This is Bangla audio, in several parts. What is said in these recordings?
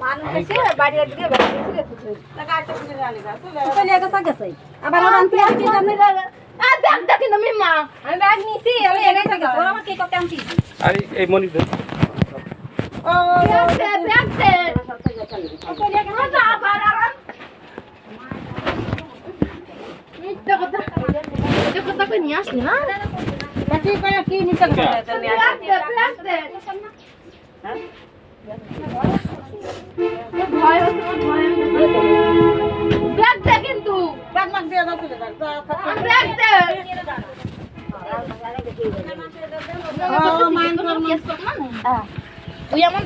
মানুষ এসে বাড়ি দিকে বেড়ে গেছে তুই টাকা একটা কিনে আনি গা তুই নিয়ে গেছে গেছে আবার ওর আনতে কি জানি আ ব্যাগ দেখি না মিম্মা আমি ব্যাগ নিছি আমি এনে গেছে ওর আমার কি করতে আনছি আরে এই মনি দে ও ব্যাগ দে তুই নিয়ে গেছে যা আবার আরাম মিথ্যা কথা যে কথা কই নিয়ে আসলি না নাকি কই কি মিথ্যা কথা নিয়ে আসলি ব্যাগ দে হ্যাঁ ভয় হচ্ছে ভয় ব্যাগ দে কিন্তু ব্যাগ মাগ দিয়ে দাও চলে যাক ব্যাগ দে ও মান কর কেস কর না হ্যাঁ তুই আমার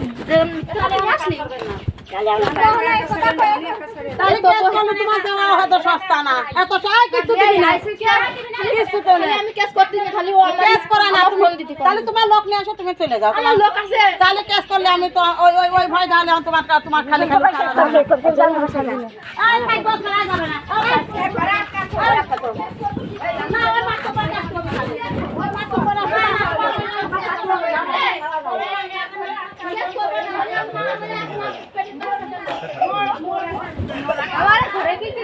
তাহলে আসলি তাহলে তো তোমার দেওয়া হতো সস্তা না এত টাকা কিছু দিবি না কিছু তো না আমি কেস করতে না খালি ও আমার কেস করা না তুমি তাহলে তোমার লোক নিয়ে আসো তুমি চলে যাও আমার লোক আছে তাহলে কেস করলে আমি তো ওই ভয় ধালে তোমার খালি খালি আই ভাই বস না যাবে না না ওই মাছ করে কেস করবে খালি ওই মাছ করে আবার ঘরে কি কি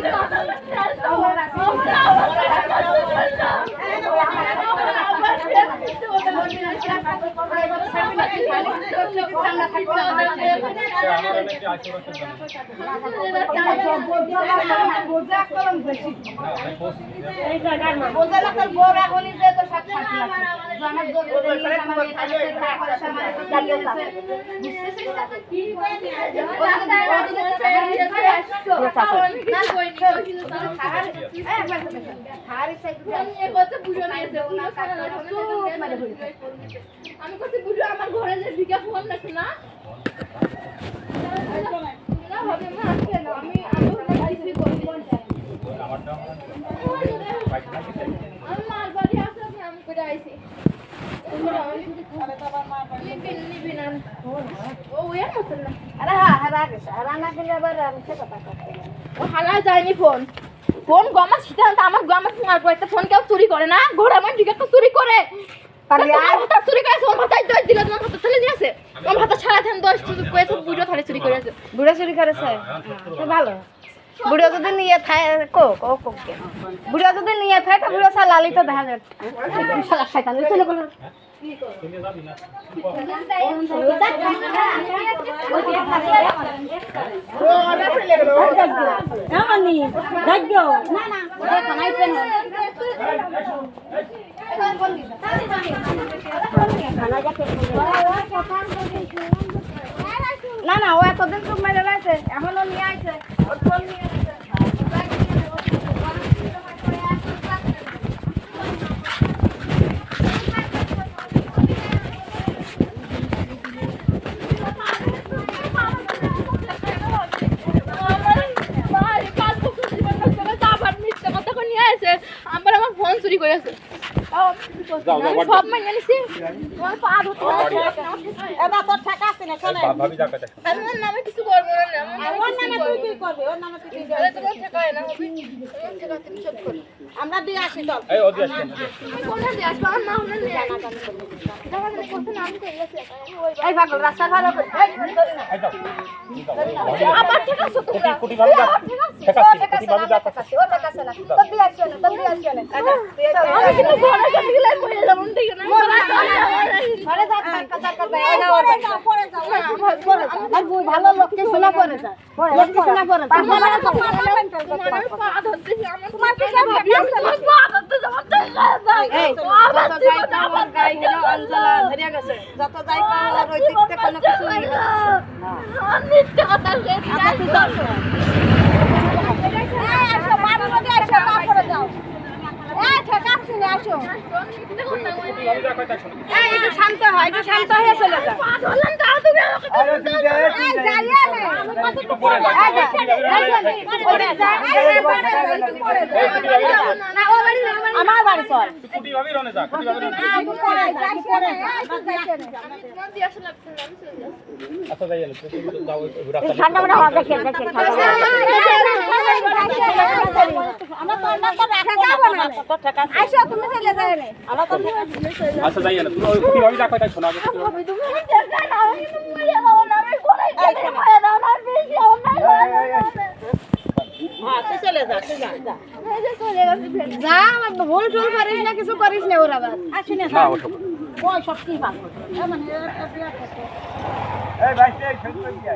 আমি কত বুঝো আমার ঘরে যে ভিগা ফোন লাগছে না হবে মা আসছে না আমি কিছু করি আমারটা আমি মার বাড়ি আসলে আমি করে আইছি ফোন ফোন গমা সিদ্ধান্ত আমার গমা ফোন কেউ চুরি করে না ঘোড়া মানে ঠিক চুরি করে চুরি করেছে ওর মাথায় দোষ দিল তোমার হাতে চলে দিয়েছে ওর হাতে সারা দিন দোষ করেছে বুড়ো থালে চুরি করেছে বুড়ো চুরি করেছে ভালো বুড়ো যদি নিয়ে থাকে বুড়ো যদি নিয়ে থাকে তা বুড়ো সালালি তো দেখা যায় চলে গেল না না ও এতদিন চুপ মেরে রয়েছে এখনো নিয়ে আইছে ওর ফোন নিয়ে চুরি করে আছে সব মানে নিছি তোমার পা ধরতে এবার তোর টাকা আছে না শোনে ভাবি যাবে আমি ওর নামে কিছু করব না ওর নামে তুই কি করবি ওর নামে তুই কি করবি তোমার টাকা না হবে ওর টাকা তুমি শোধ করো আমরা দিয়ে আসি চল এই ওদি আসি আমি কোনে দিয়ে আসব আমার মা ওনে নিয়ে জানা জানি টাকা দিলে কোন নাম কই আছে এই পাগল রাস্তা ভালো করে এই যাও আমার টাকা শোধ করো কোটি ভাবি যা টাকা কোটি ভাবি যা টাকা ও টাকা আছে না তো দিয়ে আসি না তো দিয়ে আসি না আমি কিন্তু ঘরে গেলে পড়ে যাব ঠিক না ঘরে যা টাকা পরে যাও আমার বউ ভালো লোককে শোনা পড়ে যায় লোককে শোনা পড়ে যায় পা ধরতে আমার তোমার কি ভাবি আছে পা ধরতে যাও এই যত যাই তোমার গাই হলো অঞ্জলা ধরিয়া গেছে যত যাই পাওয়ার ওই দিকতে কোনো কিছু নেই আমি কথা কইছি তুই দশ এই আসো বাড়ি মধ্যে আসো তারপরে যাও এই টাকা আছে না আসো এই একটু শান্ত হয়ে চলে যাও ধরলাম তাও তুমি আমাকে এই যাইয়া নে না ও বাড়ি না আমার বাড়ি চল কুটি ভাবি রনে যা কুটি ভাবি রনে আচ্ছা যাই না যাও রাস্তা ঠান্ডা মানে হবে দেখেন আমরা তো না তো রাখা যাব না তো টাকা আইসো তুমি চলে যাও নে আমরা তো আচ্ছা যাই না তুমি কুটি ভাবি যা কইতা শোনাবে তুমি দেখা না আমি মরে যাব না আমি তুই চলে যা তুই যা যা ভুল টুল করিস না কিছু করিস না ওরা আসি না ওই সব কি ভালো মানে এই ভাই এই ছোট করে দিয়ে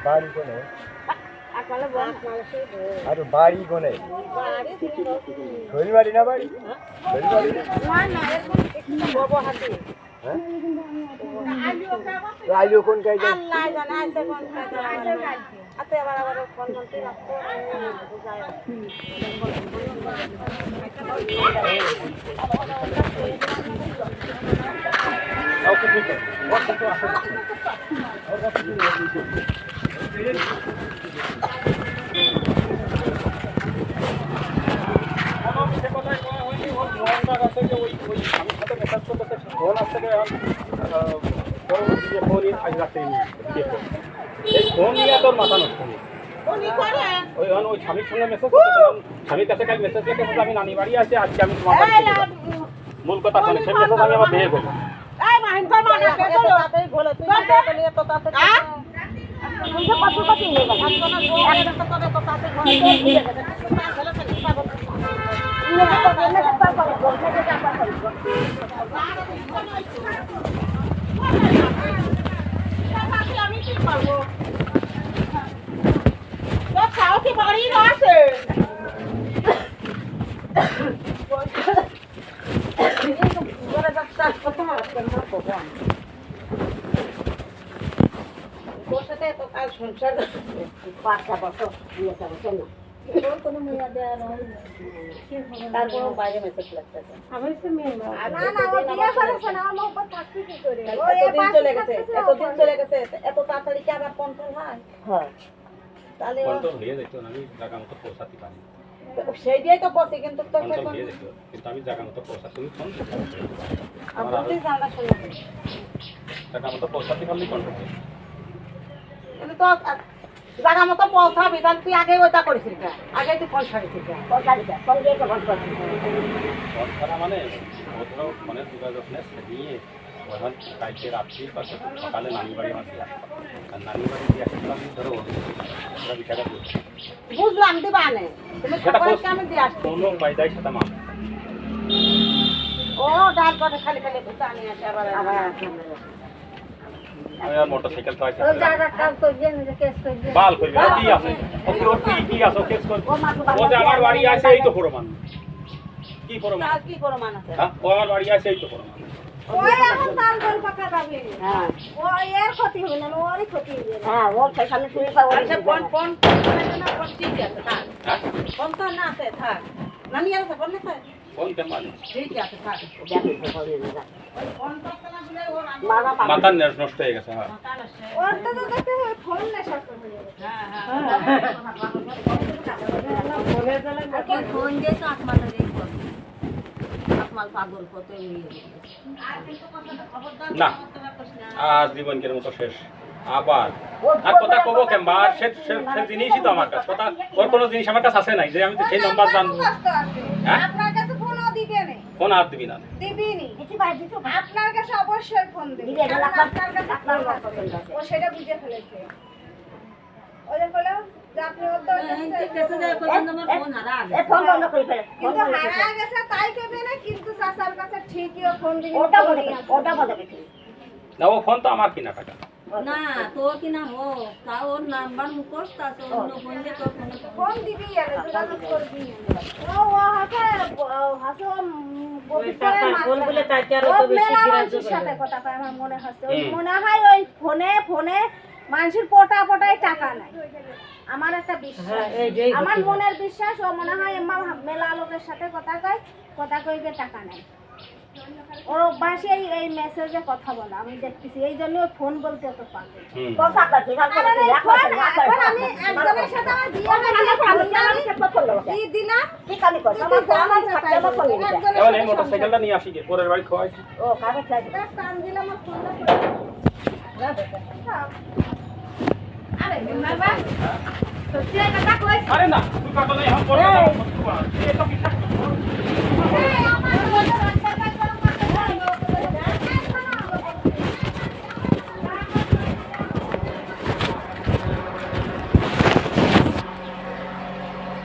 বাড়ি কোনে আরে বাড়ি কোনে বাড়ি না বাড়ি আইলো কোন কাজ আল্লাহ জানে আইছে কোন আতে আবার ফোন করতে লাগতো ওকে ঠিক আছে ওর তো আসলে ফোন নিয়ে তোর মাথা নষ্ট ওই স্বামীর সঙ্গে মেসেজ করতেছিলাম স্বামীর কাছে কাল মেসেজ লিখে আমি নানি বাড়ি আছে আজকে আমি তোমার বাড়ি চলে যাবো মূল কথা শোনে সেই মেসেজ আমি আমার বিয়ে করবো বাড়ি আছে বাইরে মেসেজ লাগতেছে এতদিন চলে গেছে এত তাড়াতাড়ি কি আবার কন্ট্রোল হয় তাহলে আমি জায়গা মতো পৌঁছাতে পারি সেইটাই তো বলছি কিন্তু তো কিন্তু আমি জায়গা মতো পৌঁছাতে ফোন জায়গা মতো পৌঁছাতে পারলে কন্ট্রোল কিন্তু তো জায়গা মতো পৌঁছাবি তাহলে তুই আগে ওইটা করেছিস আগে তুই ফোন ছাড়িছিস ফোন দিয়ে তো ফোন করছিস ফোন ছাড়া মানে ওদের ফোনের যোগাযোগ নিয়ে ওখান কালকে রাত্রি বা সকালে নানি বাড়ি আমার দিয়ে আসতাম আর নানি বাড়ি দিয়ে আসছিলাম ধরো ওরা বিচারা করছি বুঝলাম দিবা নে তুমি সবাইকে আমি দিয়ে আসছি কোনো বাইদাই সাথে মা ও ডাল করে খালি খালি বুঝতে আনি আসে আবার আমি আর মোটরসাইকেল তো আছে বাল কইবে কি আছে ওর কি আছে কেস কর ও যে আমার বাড়ি আছে এই তো প্রমাণ কি প্রমাণ কি করে মানাছে হ্যাঁ ও আমার বাড়ি আছে এই তো প্রমাণ ওই এখন তার গোল পাকা যাবে হ্যাঁ ও এর ক্ষতি হবে না ওরই ক্ষতি হবে হ্যাঁ ও সামনে শুনে পাবো আচ্ছা ফোন না ফোন ঠিক আছে থাক ফোন তো না আছে থাক নানি আর ফোন না থাকে ফোন কে মানে ঠিক আছে থাক দেখো ফোন তো না বলে ও মাথা নষ্ট হয়ে গেছে হ্যাঁ ওর তো দেখতে ফোন না শর্ট হয়ে যাবে হ্যাঁ হ্যাঁ ফোন দিয়ে তো আসমানে দেখো আসমাল পাগল কত না আর জীবনকের মতো শেষ আবার আর কথা কব কেমবার সে জিনিসই তো আমার কাছে কথা ওর কোনো জিনিস আমার কাছে আছে নাই যে আমি সেই নাম্বার জানবো হ্যাঁ আপনার কাছে ফোনও দিবে না ফোন আর দিবি না দিবিনি আপনার কাছে অবশ্যই ফোন দিবে আপনার কাছে ও সেটা বুঝে ফেলেছে ওরে বলো যে আপনি ওর তো ফোন বন্ধ করে ফেলে কিন্তু হারা গেছে তাই কইবে না কিন্তু চাচার কাছে ঠিকই ও ফোন দিবে ওটা বলে না ও ফোন তো আমার কিনা টাকা না তোর কি নাম ও তা ওর নাম্বার মুখস্থ আছে অন্য ফোন দিয়ে তোর ফোন দিবি আর যোগাযোগ করবি ও হাসে ফোন বলে তাকে আর তো বেশি মানুষের সাথে কথা কয় আমার মনে হচ্ছে ওই মনে হয় ওই ফোনে মানুষের পটাই টাকা নাই আমার একটা বিশ্বাস আমার মনের বিশ্বাস ও মনে হয় মেলা লোকের সাথে কথা কইবে টাকা নাই ও বাসে এই মেসেজে কথা বলা আমি দেখতেছি এই জন্য ফোন বলতে তো পারবে আমি একজনের সাথে আমার বিয়ে দিলাম এখন এই মোটরসাইকেলটা নিয়ে আসি গে পরের বাড়ি খোয়াইছি ও কাগজ লাগে টান দিলাম আমার ফোনটা আরে বাবা তো তুই এটা কইছ আরে না তুই কাটো না এখন পড়ে